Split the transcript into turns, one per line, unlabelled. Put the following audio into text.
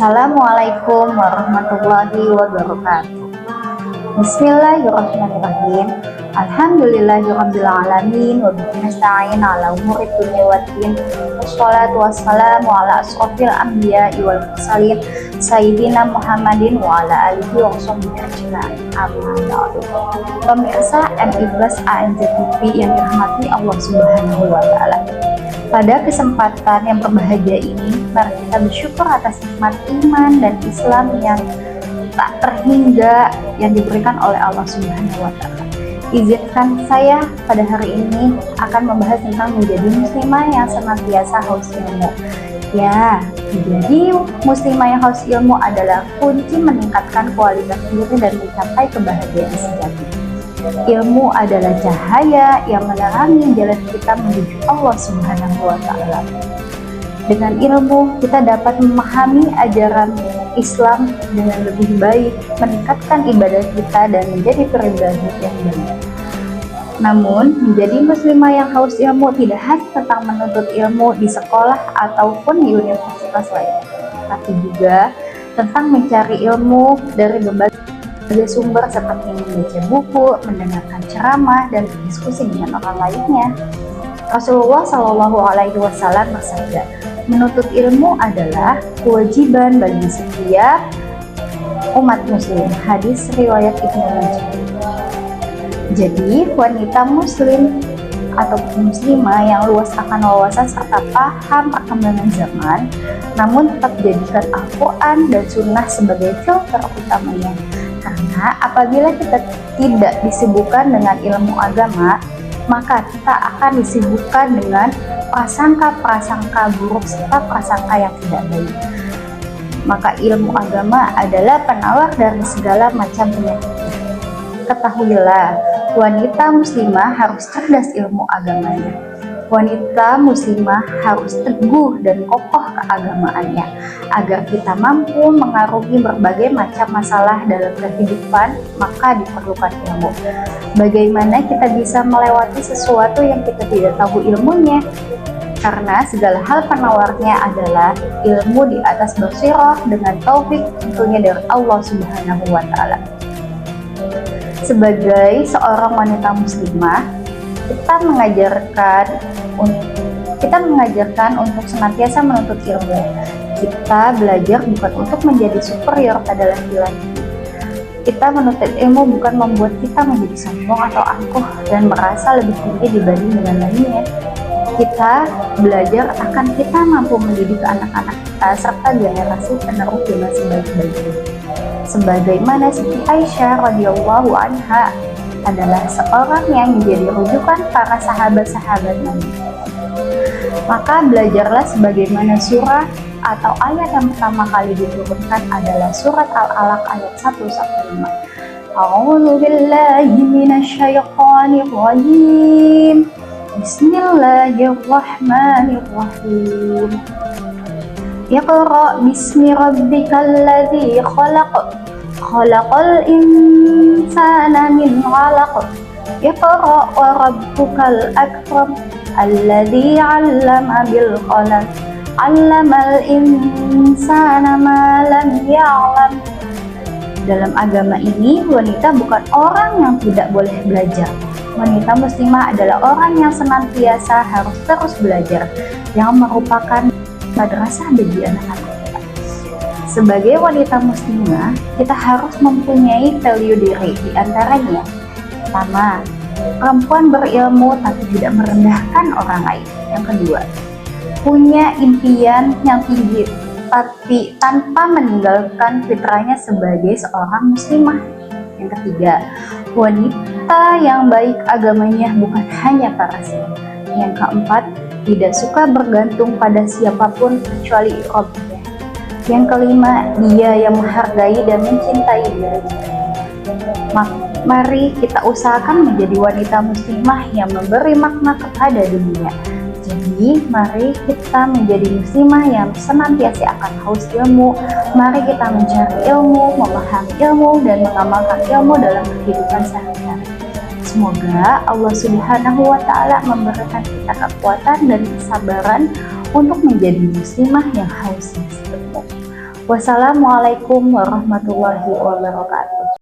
Assalamualaikum warahmatullahi wabarakatuh. Bismillahirrahmanirrahim. Alhamdulillahirrabbilalamin. Wabihi nasta'in ala umuri dunya waddin. Wassalatu wassalamu ala asrofil anbiya'i wal mursalin Sayyidina Muhammadin wa ala alihi wa sahbihi ajma'in. Amma ba'du. Pemirsa M-Iblas ANZ TV yang dirahmati Allah Subhanahu wa taala. Pada kesempatan yang berbahagia ini, mari kita bersyukur atas nikmat iman dan Islam yang tak terhingga yang diberikan oleh Allah Subhanahu wa taala. Izinkan saya pada hari ini akan membahas tentang menjadi muslimah yang senantiasa haus ilmu. Ya, menjadi muslimah yang haus ilmu adalah kunci meningkatkan kualitas diri dan mencapai kebahagiaan sejati. Ilmu adalah cahaya yang menerangi jalan kita menuju Allah Subhanahu wa taala. Dengan ilmu kita dapat memahami ajaran Islam dengan lebih baik, meningkatkan ibadah kita dan menjadi pribadi yang baik. Namun, menjadi muslimah yang haus ilmu tidak hanya tentang menuntut ilmu di sekolah ataupun di universitas lain, tapi juga tentang mencari ilmu dari berbagai sumber seperti membaca buku, mendengarkan ceramah, dan berdiskusi dengan orang lainnya. Rasulullah Shallallahu Alaihi Wasallam bersabda, menuntut ilmu adalah kewajiban bagi setiap umat muslim. Hadis riwayat Ibnu Majah. Jadi, wanita muslim atau muslimah yang luas akan wawasan serta paham perkembangan zaman, namun tetap jadikan Al-Quran dan Sunnah sebagai filter utamanya. Karena apabila kita tidak disibukkan dengan ilmu agama, maka kita akan disibukkan dengan prasangka-prasangka buruk serta prasangka yang tidak baik. Maka ilmu agama adalah penawar dari segala macam penyakit. Ketahuilah, wanita muslimah harus cerdas ilmu agamanya. Wanita muslimah harus teguh dan kokoh keagamaannya agar kita mampu mengarungi berbagai macam masalah dalam kehidupan. Maka diperlukan ilmu. Bagaimana kita bisa melewati sesuatu yang kita tidak tahu ilmunya? Karena segala hal penawarnya adalah ilmu di atas basirah dengan taufik tentunya dari Allah Subhanahu wa taala. Sebagai seorang wanita muslimah, kita mengajarkan untuk senantiasa menuntut ilmu. Kita belajar bukan untuk menjadi superior pada laki-laki. Kita menuntut ilmu bukan membuat kita menjadi sombong atau angkuh dan merasa lebih tinggi dibanding dengan lainnya. Kita belajar akan kita mampu mendidik anak-anak kita serta generasi penerus dengan sebaik-baiknya. Sebagaimana Siti Aisyah radhiyallahu anha adalah seorang yang menjadi rujukan para sahabat-sahabat Nabi. Maka belajarlah sebagaimana surah atau ayat yang pertama kali diturunkan adalah surat Al-Alaq ayat 1-5. A'udzu billahi minasyaitonir rajim. Bismillahirrahmanirrahim. Iqra bismi rabbikal ladzi khalaq. Khalaqal insana min 'alaq. Iqra wa rabbukal akram. Alladzi 'allama bil qalam. 'Allamal insana ma lam ya'lam. Dalam agama ini, wanita bukan orang yang tidak boleh belajar. Wanita muslimah adalah orang yang senantiasa harus terus belajar, yang merupakan madrasah bagi anak-anak kita. Sebagai wanita muslimah, kita harus mempunyai value diri, di antaranya pertama, perempuan berilmu tapi tidak merendahkan orang lain. Yang kedua, punya impian yang tinggi tapi tanpa meninggalkan fitrahnya sebagai seorang muslimah. Yang ketiga, wanita yang baik agamanya bukan hanya parasnya. Yang keempat, tidak suka bergantung pada siapapun kecuali Rabbnya. Yang kelima, dia yang menghargai dan mencintai dirinya. Mari kita usahakan menjadi wanita muslimah yang memberi makna kepada dunia. Jadi, mari kita menjadi muslimah yang senantiasa akan haus ilmu. Mari kita mencari ilmu, memahami ilmu, dan mengamalkan ilmu dalam kehidupan sehari-hari. Semoga Allah Subhanahu wa taala memberikan kita kekuatan dan kesabaran untuk menjadi muslimah yang haus ilmu. Wassalamualaikum warahmatullahi wabarakatuh.